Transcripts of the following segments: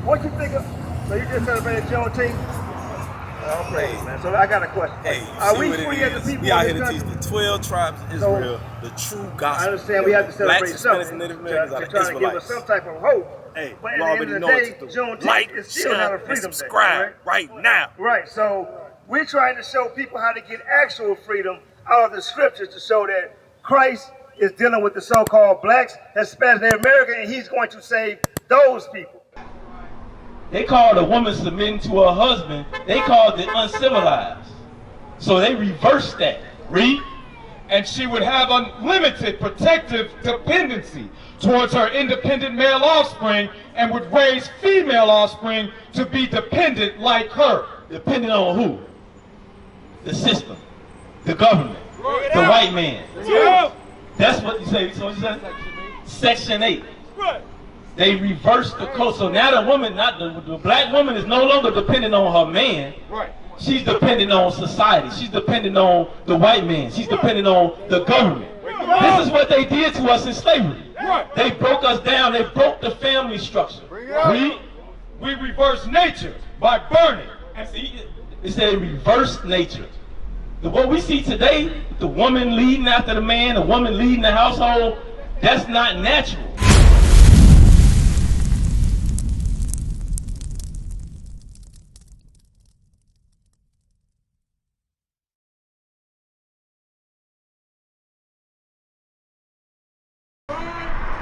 What you think of? So you just celebrated Juneteenth? Oh, praise, man. So I got a question. Hey, are we free as a people? We out here to teach the 12 tribes of Israel the true gospel. I understand we have to celebrate something Native Americans to are try to give us some type of hope. Hey, but at you the already end of know the what day, to do. Juneteenth Like, is still not a share, freedom and subscribe day, right now. Right. So we're trying to show people how to get actual freedom out of the scriptures to show that Christ is dealing with the so-called blacks, Hispanics, Native American, and he's going to save those people. They called a woman submitting to her husband, they called it uncivilized. So they reversed that. Read. And she would have unlimited protective dependency towards her independent male offspring and would raise female offspring to be dependent like her. Dependent on who? The system, the government, the white man. That's what you say. So you say Section 8. They reversed the code. So now the woman, not the black woman, is no longer dependent on her man. She's dependent on society. She's dependent on the white man. She's dependent on the government. This is what they did to us in slavery. They broke us down. They broke the family structure. We reversed nature by burning. And see, it said reverse nature. What we see today, the woman leading after the man, the woman leading the household, that's not natural.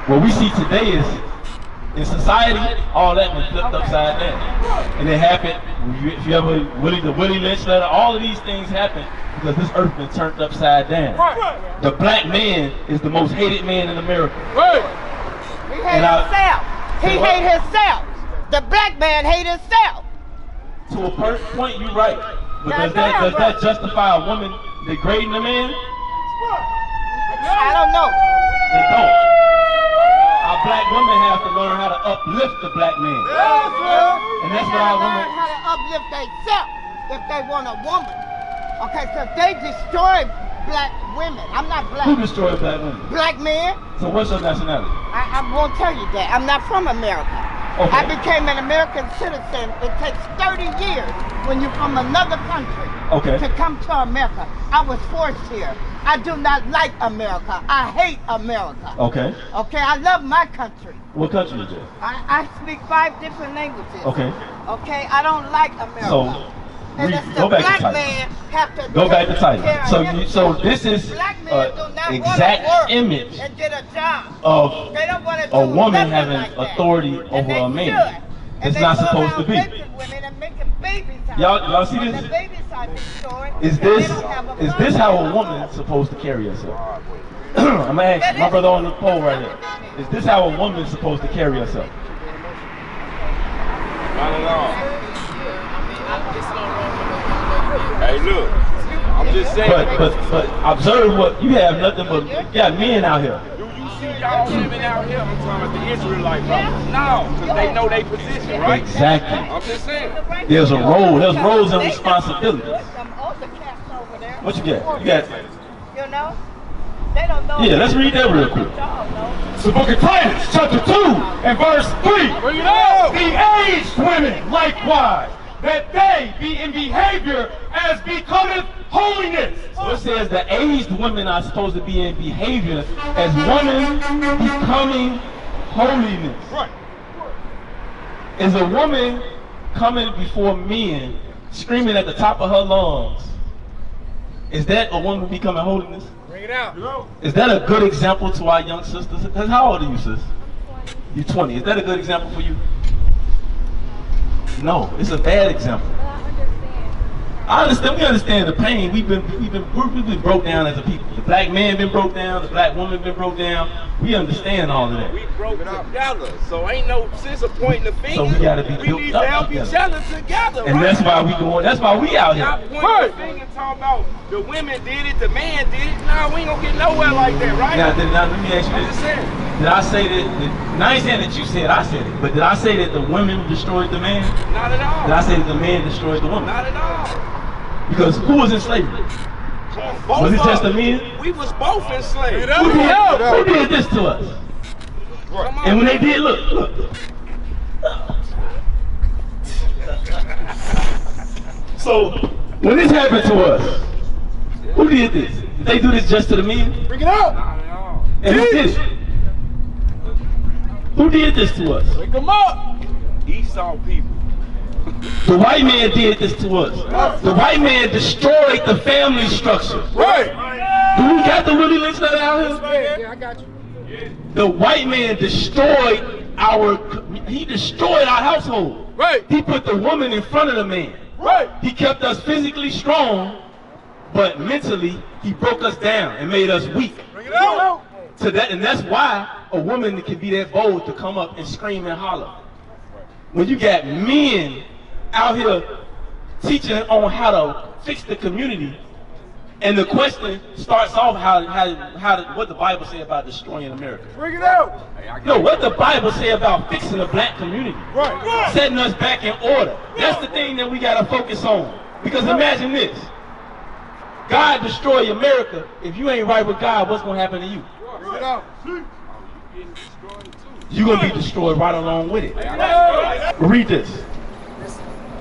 What we see today is, in society, all that was flipped upside down. And it happened, if you ever, the Willie Lynch letter, all of these things happen because this earth been turned upside down. The black man is the most hated man in America. He hate himself. He hate himself. The black man hate himself. To a point, you're right. But does that justify a woman degrading a man? I don't know. They don't. Our black women have to learn how to uplift the black man. And that's what our women learn how to uplift themselves if they want a woman. Okay, so they destroy black women. I'm not black. Who destroyed black women? Black men. So what's your nationality? I won't tell you that. I'm not from America. Okay. I became an American citizen. It takes 30 years when you're from another country to come to America. I was forced here. I do not like America. I hate America. Okay. Okay, I love my country. What country is it? I speak 5 different languages. Okay. Okay, I don't like America. So, and it's the black man have to go back to title. So this is exact image and get a job. Of they don't want to a woman having like authority over a man. It's not supposed to be. Y'all see this? Is this how a woman's supposed to carry herself? I'm gonna ask my brother on the pole right here. Is this how a woman's supposed to carry herself? Not at all. Hey, look, I'm just saying. But observe what you have nothing but you got men out here. Do you see y'all women out here? I'm talking about the Israelite brothers. No, because they know their position, right? Exactly. I'm just saying. There's roles and responsibilities. What you got? You got. You know? They don't know. Yeah, let's read that real quick. The book of Titus, chapter 2, and verse 3. Bring it out. The aged women likewise, that they be in behavior as becometh holiness. So it says the aged women are supposed to be in behavior as women becoming holiness. Right. Is a woman coming before men screaming at the top of her lungs? Is that a woman becoming holiness? Bring it out. Is that a good example to our young sisters? Because how old are you, sis? You're 20. Is that a good example for you? No, it's a bad example. I understand. We understand the pain. We've been broke down as a people. The black man been broke down. The black woman been broke down. We understand all of that. We broke together, so ain't no sense of pointing the finger. So we gotta be built We need to help together. each other together, And that's why we going. That's why we out here. Not pointing the finger and talking about the women did it, the man did it. Nah, we ain't gonna get nowhere like that, right? Now, let me ask you I'm this. just saying. Did I say that? Now I ain't saying that you said I said it, but did I say that the women destroyed the man? Not at all. Did I say that the man destroyed the woman? Not at all. Because who was in slavery? Was it just the men? We was both enslaved. Who did this to us? And when they did, look. So when this happened to us, who did this? Did they do this just to the men? Bring it out. And who did it? Who did this to us? Wake them up. Esau people. The white man did this to us. The white man destroyed the family structure. Right. Do we got the Willie Lynch letter out here? Yeah, I got you. The white man destroyed our household. Right. He put the woman in front of the man. Right. He kept us physically strong, but mentally he broke us down and made us weak. Bring it out. To that, and that's why a woman can be that bold to come up and scream and holler. When you got men out here teaching on how to fix the community, and the question starts off what the Bible say about destroying America. Bring it out. No, what the Bible say about fixing the black community, Right. setting us back in order. That's the thing that we gotta focus on. Because imagine this: God destroy America. If you ain't right with God, what's gonna happen to you? Bring it out. You're gonna be destroyed right along with it. Read this.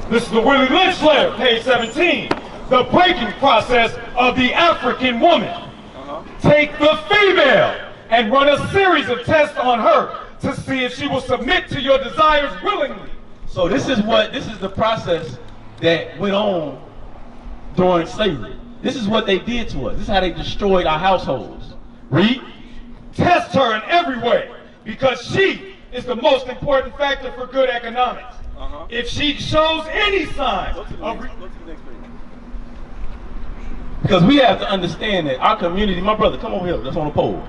This is the Willie Lynch letter, page 17. The breaking process of the African woman. Take the female and run a series of tests on her to see if she will submit to your desires willingly. So this is the process that went on during slavery. This is what they did to us. This is how they destroyed our households. Read. Test her in every way, because she is the most important factor for good economics. If she shows any signs of... Because we have to understand that our community, my brother, come over here, that's on the pole.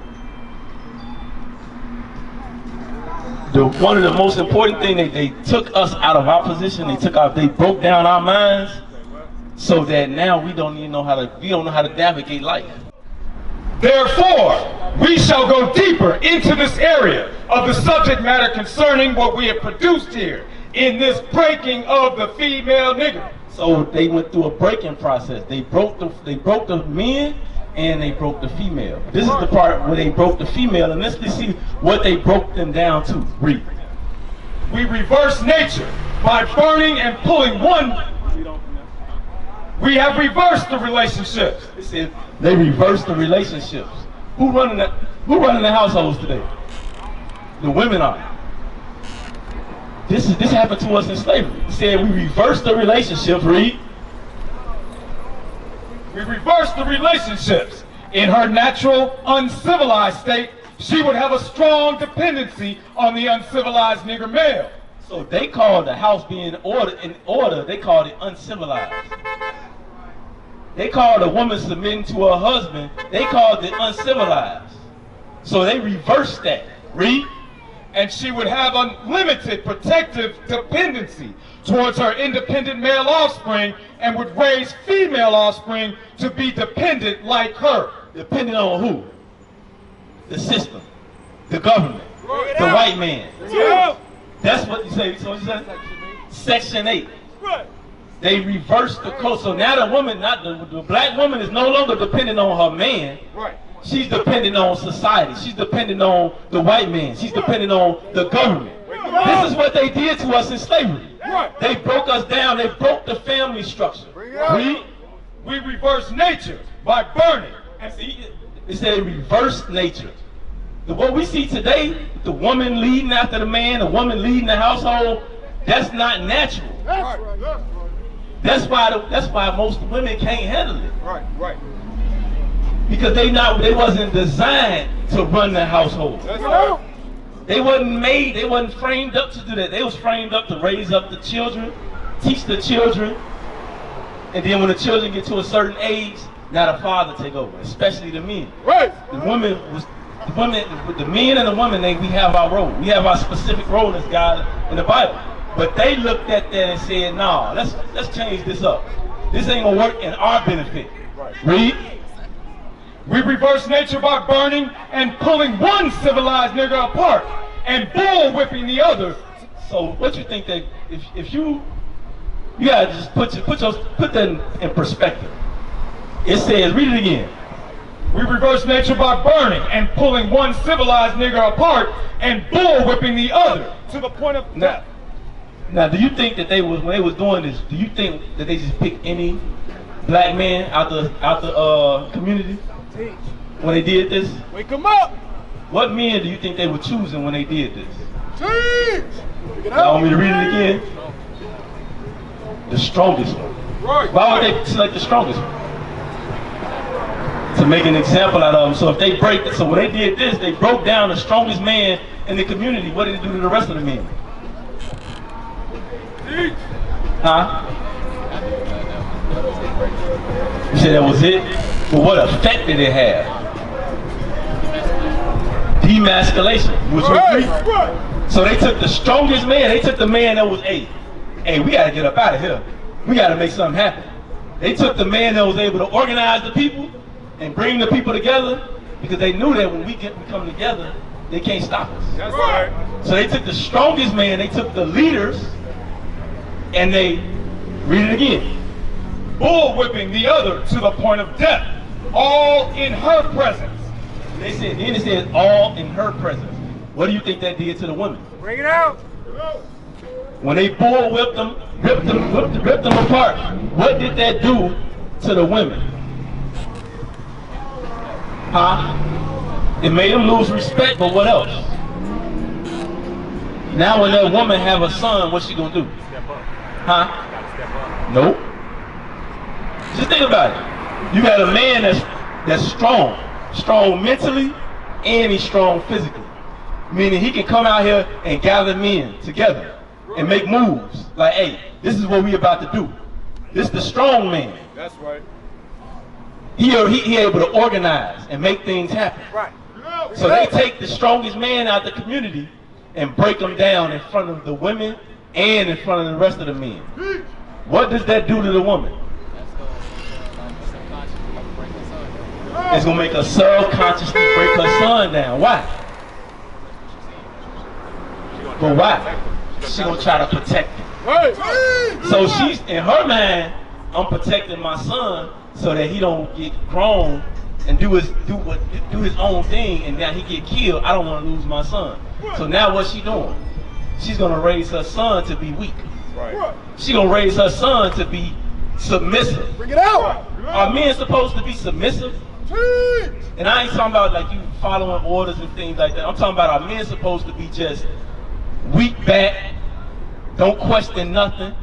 One of the most important things, they took us out of our position, they broke down our minds so that now we don't know how to navigate life. Therefore, we shall go deeper into this area of the subject matter concerning what we have produced here in this breaking of the female nigger. So they went through a breaking process. They broke the men and they broke the female. This is the part where they broke the female, and let's see what they broke them down to. Read. We reverse nature by burning and pulling one. We have reversed the relationships. It said they reversed the relationships. Who running the households today? The women are. This happened to us in slavery. It said we reversed the relationships. Read. We reversed the relationships. In her natural, uncivilized state, she would have a strong dependency on the uncivilized nigger male. So they called the house being in order, they called it uncivilized. They called a woman submitting to her husband, they called it uncivilized. So they reversed that. Read. And she would have unlimited protective dependency towards her independent male offspring and would raise female offspring to be dependent like her. Dependent on who? The system, the government, the white man. That's what you say. So you said Section 8. They reversed the code. So now the woman, the black woman, is no longer dependent on her man. She's dependent on society. She's dependent on the white man. She's dependent on the government. This is what they did to us in slavery. They broke us down. They broke the family structure. We reverse nature by burning. And see, it said reverse nature. What we see today, the woman leading after the man, the woman leading the household, that's not natural. That's why most women can't handle it. Because they wasn't designed to run the household. They wasn't framed up to do that. They was framed up to raise up the children, teach the children, and then when the children get to a certain age, now the father take over, especially the men. The men and the women, we have our role. We have our specific role as God in the Bible. But they looked at that and said, "Nah, let's change this up. This ain't gonna work in our benefit." Read. We reverse nature by burning and pulling one civilized nigger apart and bull-whipping the other. So what you think that if you gotta just put that in perspective. It says, read it again. We reverse nature by burning and pulling one civilized nigger apart and bull-whipping the other to the point of death. Now, do you think that when they was doing this, do you think that they just picked any black man out the community when they did this? Wake them up! What men do you think they were choosing when they did this? Teach! Y'all want me to read it again? The strongest one. Right. Why would they select the strongest one? To make an example out of them. So if they so when they did this, they broke down the strongest man in the community. What did it do to the rest of the men? Teach! Huh? You said that was it? But what effect did it have? Demasculation. Which was So they took the strongest man. They took the man that was, hey, we gotta get up out of here. We gotta make something happen. They took the man that was able to organize the people and bring the people together, because they knew that when we come together, they can't stop us. That's right. So they took the strongest man, they took the leaders, and they, read it again. Bullwhipping the other to the point of death, all in her presence. Then it says all in her presence. What do you think that did to the women? Bring it out. When they bullwhipped them, ripped them apart, what did that do to the women? Huh? It made them lose respect, but what else? Now when that woman have a son, what's she gonna do? Step up. Huh? Nope. Just think about it. You got a man that's strong mentally, and he's strong physically. Meaning he can come out here and gather men together and make moves. Like, hey, this is what we about to do. This is the strong man. That's right. He able to organize and make things happen. Right. So they take the strongest man out of the community and break him down in front of the women and in front of the rest of the men. What does that do to the woman? It's gonna make her subconsciously break her son down. Why? But why? She gonna try to protect him. So she's in her mind, I'm protecting my son so that he don't get grown and do his own thing, and now he get killed. I don't want to lose my son. So now what's she doing? She's gonna raise her son to be weak. Right. She's gonna raise her son to be submissive. Bring it out. Are men supposed to be submissive? And I ain't talking about like you following orders and things like that. I'm talking about, are men supposed to be just weak back, don't question nothing?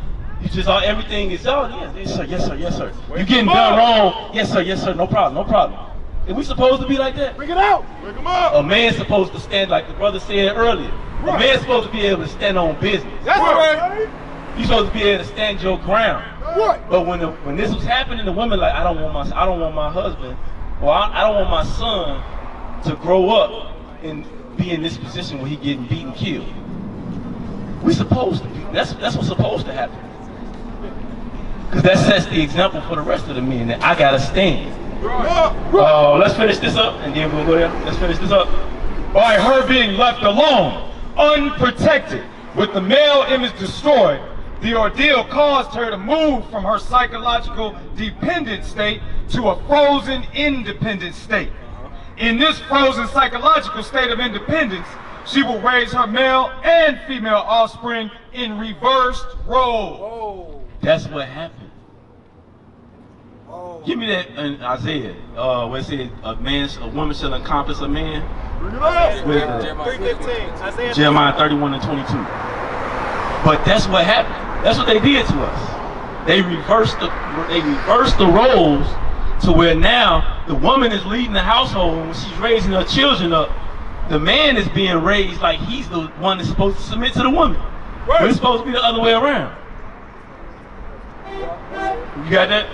You just everything is, yes sir, yes sir, yes sir. You getting done wrong, yes sir, no problem, no problem. Are we supposed to be like that? Bring it out. Bring them up. A man's supposed to stand, like the brother said earlier. A man's supposed to be able to stand on business. That's right. You're supposed to be able to stand your ground. Right. But when this was happening, the women like, I don't want my husband, or I don't want my son to grow up and be in this position where he getting beaten, killed. We supposed to be. That's what's supposed to happen. Because that sets the example for the rest of the men that I gotta stand. Let's finish this up and then we'll go there. Let's finish this up. By her being left alone, unprotected, with the male image destroyed, the ordeal caused her to move from her psychological dependent state to a frozen independent state. In this frozen psychological state of independence, she will raise her male and female offspring in reversed roles. That's what happened. Give me that in Isaiah, where it said a woman shall encompass a man. With Jeremiah 31 and 22. But that's what happened. That's what they did to us. They reversed the roles to where now the woman is leading the household, and when she's raising her children up, the man is being raised like he's the one that's supposed to submit to the woman. But it's supposed to be the other way around. You got that?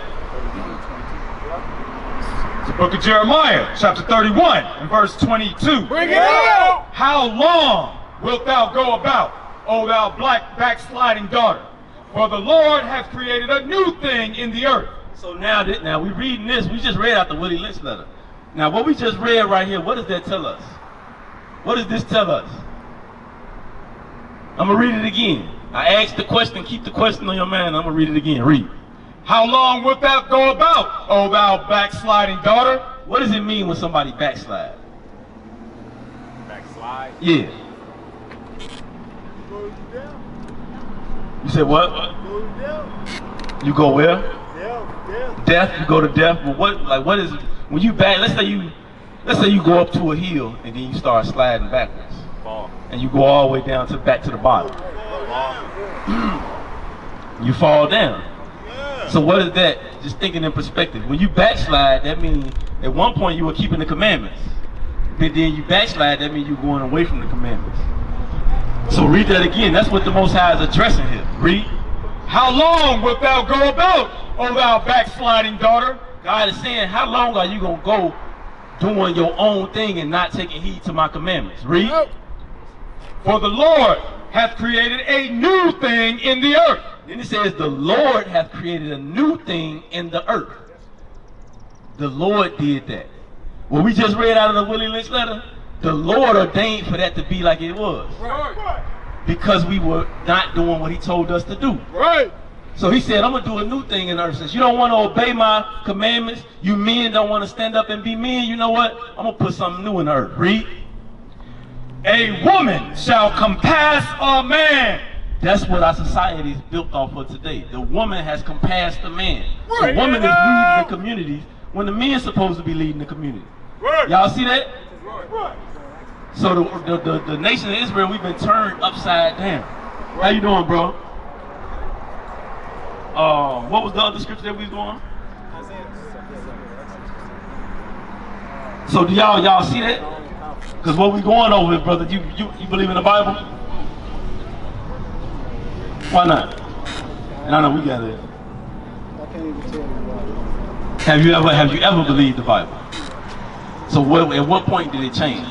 The book of Jeremiah, chapter 31, and verse 22. Bring it out! How long wilt thou go about, O thou backsliding daughter? For the Lord hath created a new thing in the earth. So now we reading this. We just read out the Willie Lynch letter. Now what we just read right here, what does that tell us? What does this tell us? I'm gonna read it again. I asked the question. Keep the question on your mind. I'm gonna read it again. Read. How long wilt thou go about, O thou backsliding daughter? What does it mean when somebody backslide? Backslide? Yeah. You said what? You go where? Death. You go to death. But what is when you back? Let's say you go up to a hill and then you start sliding backwards, and you go all the way down to back to the bottom. You fall down. So what is that? Just thinking in perspective. When you backslide, that means at one point you were keeping the commandments, but then you backslide. That means you're going away from the commandments. So read that again. That's what the Most High is addressing here. Read. How long wilt thou go about, O thou backsliding daughter? God is saying, how long are you going to go doing your own thing and not taking heed to my commandments? Read. For the Lord hath created a new thing in the earth. Then it says, the Lord hath created a new thing in the earth. The Lord did that. What we just read out of the Willie Lynch letter, the Lord ordained for that to be like it was. Right. Because we were not doing what he told us to do. Right. So he said, I'm going to do a new thing in earth. Since you don't want to obey my commandments, you men don't want to stand up and be men, you know what? I'm going to put something new in the earth. Read. A woman shall compass a man. That's what our society is built off of today. The woman has compassed the man. Right. The woman is leading the communities when the men's supposed to be leading the community. Right. Y'all see that? Right. So the nation of Israel, we've been turned upside down. How you doing, bro? What was the other scripture that we was going on? So do y'all see that? Because what we going over, brother, you believe in the Bible? Why not? And I know we got it. I can't even tell you why. Have you ever believed the Bible? So at what point did it change?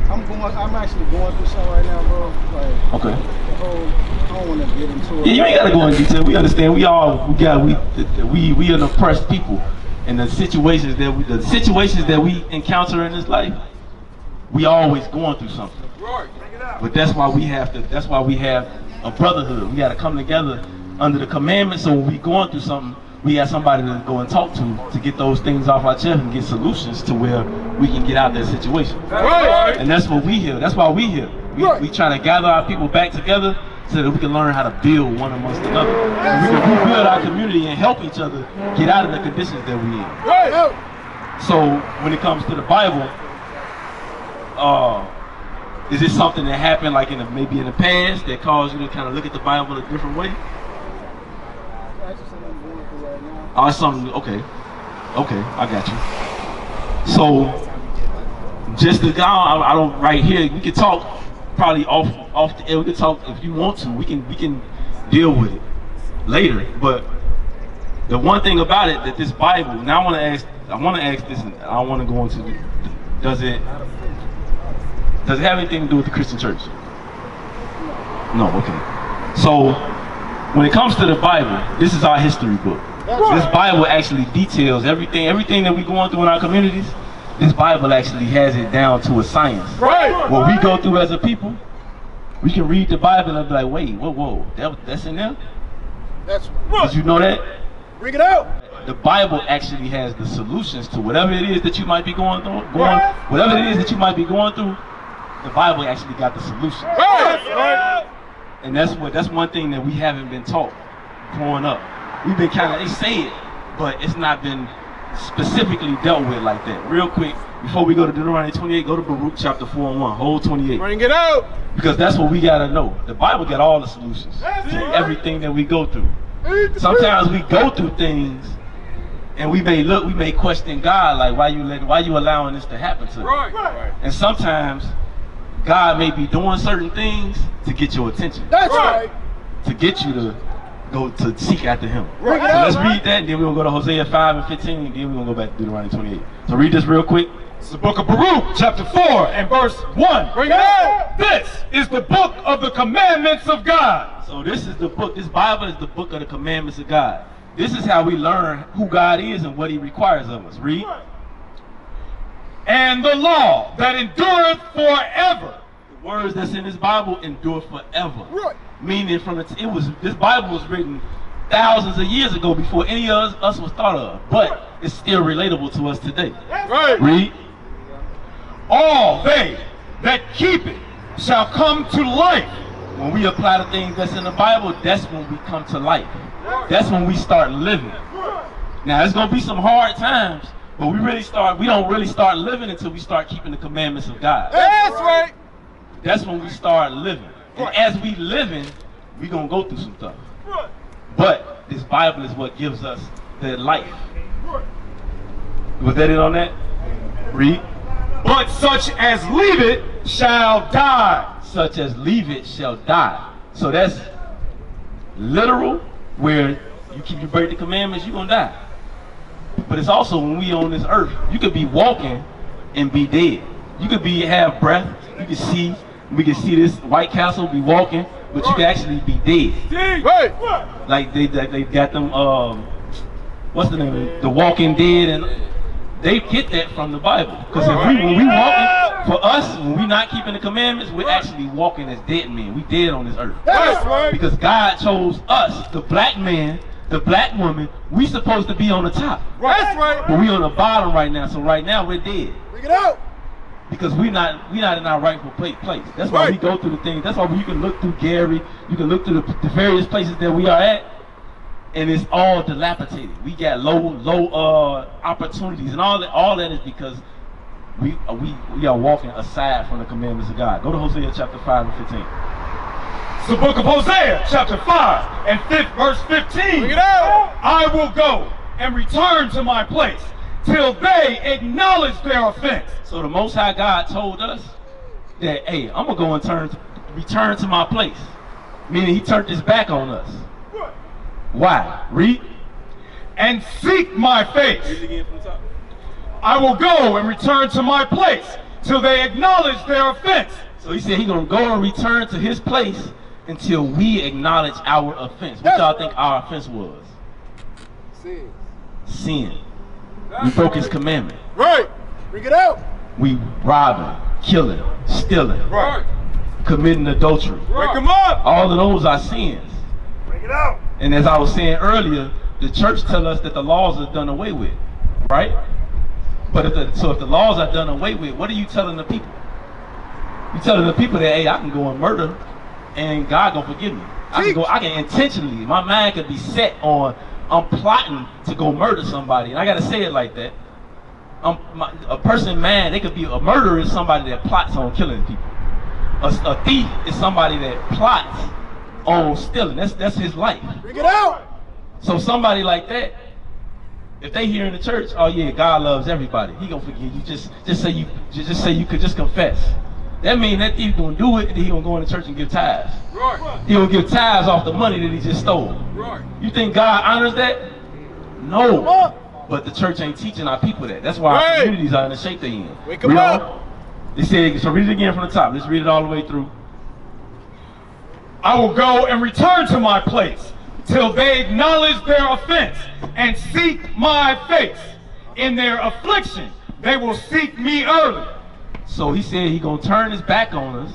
I'm actually going through something right now, bro. Like, Okay. the whole, I don't want to get into it. Yeah, you ain't gotta go in detail. We understand. We an oppressed people, and the situations that we encounter in this life, we always going through something. Right. But that's why we have a brotherhood. We got to come together under the commandments. So when we going through something, we got somebody to go and talk to get those things off our chest and get solutions to where we can get out of that situation. Right. And that's what we here. That's why we here. We try to gather our people back together so that we can learn how to build one amongst another. And we can rebuild our community and help each other get out of the conditions that we in. Right. So when it comes to the Bible, is it something that happened like maybe in the past that caused you to kind of look at the Bible a different way? That's just something I'm going through right now. Oh, it's something, okay, I got you. So, just to go, I don't, right here, we can talk probably off the air, we can talk if you want to, we can deal with it later, but the one thing about it, that this Bible, now I want to ask this, and I want to go into, does it have anything to do with the Christian church? No, okay. So, when it comes to the Bible, this is our history book. This Bible actually details everything that we're going through in our communities. This Bible actually has it down to a science. Right. What we go through as a people, we can read the Bible and be like, wait, whoa, that's in there? That's right. Did you know that? Bring it out. The Bible actually has the solutions to whatever it is that you might be going through. Whatever it is that you might be going through, the Bible actually got the solution. Right. And that's one thing that we haven't been taught growing up. We've been they say it, but it's not been specifically dealt with like that. Real quick, before we go to Deuteronomy 28, go to Baruch chapter 4 and 1, whole 28. Bring it out. Because that's what we gotta know. The Bible got all the solutions to everything that we go through. Sometimes we go through things and we may question God, like why you allowing this to happen to me? Right. And sometimes God may be doing certain things to get your attention. That's right. To get you to go to seek after him. Right. So let's read that, and then we're gonna go to Hosea 5 and 15, and then we're gonna go back to Deuteronomy 28. So read this real quick. It's the book of Baruch, chapter 4 and verse 1. Bring it out. This is the book of the commandments of God. So this is the book, this Bible is the book of the commandments of God. This is how we learn who God is and what he requires of us. Read. And the law that endureth forever. The words that's in this Bible endure forever. Right. Meaning this Bible was written thousands of years ago before any of us was thought of, but it's still relatable to us today. Right. Read. All they that keep it shall come to life. When we apply the things that's in the Bible, that's when we come to life. That's when we start living. Now, it's going to be some hard times, but we don't really start living until we start keeping the commandments of God. That's right. That's when we start living. And as we living, we're going to go through some stuff. But this Bible is what gives us the life. Was that it on that? Read. But such as leave it shall die. Such as leave it shall die. So that's literal, where you break the commandments, you're going to die. But it's also when we on this earth, you could be walking and be dead. You could have breath. We can see this White Castle be walking, but you can actually be dead. Right. Like they got them, what's the name of it? The Walking Dead, and they get that from the Bible. Because when we walking, for us, when we not keeping the commandments, we're actually walking as dead men. We dead on this earth. That's right. Because God chose us, the black man, the black woman, we supposed to be on the top. That's right. But we on the bottom right now, so right now we're dead. Bring it out. Because we're not in our rightful place. That's why we go through the things. That's why you can look through Gary, you can look through the various places that we are at, and it's all dilapidated. We got low opportunities, and all that is because we are walking aside from the commandments of God. Go to Hosea chapter 5 and 15. It's the book of Hosea, chapter 5 and verse 15. Bring it out. I will go and return to my place till they acknowledge their offense. So the Most High God told us that, hey, I'm going to go and return to my place. Meaning he turned his back on us. Why? Read. And seek my face. Read it again from the top. I will go and return to my place till they acknowledge their offense. So he said he's going to go and return to his place until we acknowledge our offense. What y'all think our offense was? Sin. We broke his commandment. Right. Bring it out. We robbing, killing, stealing, Right. committing adultery. Break them up. All of those are sins. Bring it out. And as I was saying earlier, the church tell us that the laws are done away with, right? But if the laws are done away with, what are you telling the people? You telling the people that, hey, I can go and murder, and God gonna forgive me. I can intentionally, my mind could be set on, I'm plotting to go murder somebody, and I gotta say it like that. A person mad, they could be a murderer is somebody that plots on killing people. A thief is somebody that plots on stealing. That's his life. Bring it out. So somebody like that, if they hear in the church, oh yeah, God loves everybody, he gonna forgive you. Just say you could just confess. That means that thief gonna do it, and he gonna go in the church and give tithes. Right. He gonna give tithes off the money that he just stole. Right. You think God honors that? No. But the church ain't teaching our people that. That's why our communities are in the shape they're in. Wake 'em up. They said, so read it again from the top. Let's read it all the way through. I will go and return to my place till they acknowledge their offense and seek my face. In their affliction, they will seek me early. So he said he gonna turn his back on us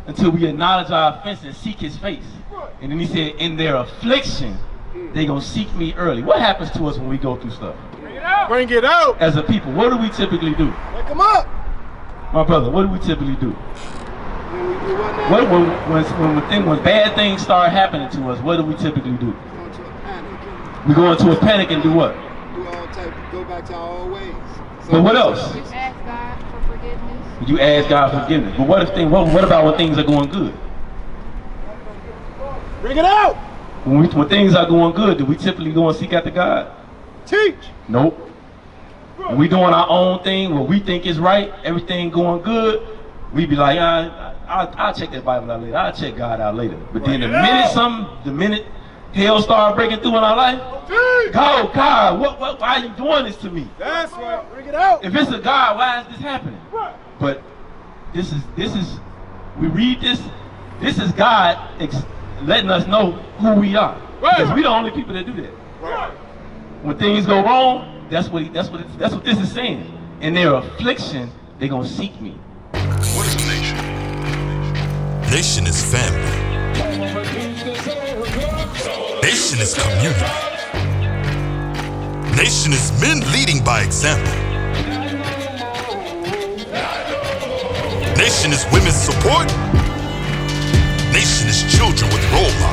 until we acknowledge our offense and seek his face. And then he said, in their affliction, they gonna seek me early. What happens to us when we go through stuff? Bring it out. Bring it out. As a people, what do we typically do? Wake them up. My brother, what do we typically do? When bad things start happening to us, what do we typically do? We go into a panic and do what? Go back to our old ways. But what else? Ask God for forgiveness. You ask God for forgiveness. But what about when things are going good? Bring it out. When things are going good, do we typically go and seek after God? Teach. Nope. When we doing our own thing, what we think is right, everything going good, we be like, I'll check that Bible out later. I'll check God out later. But then the minute hell start breaking through in our life, God, why are you doing this to me? That's right. Bring it out. If it's a God, why is this happening? But this is we read this. This is God letting us know who we are. Because we the only people that do that. Right. When things go wrong, that's what this is saying. In their affliction, they're gonna seek me. What is a nation? Nation is family. Nation is community. Nation is men leading by example. Nation is women's support Nation is children with role models.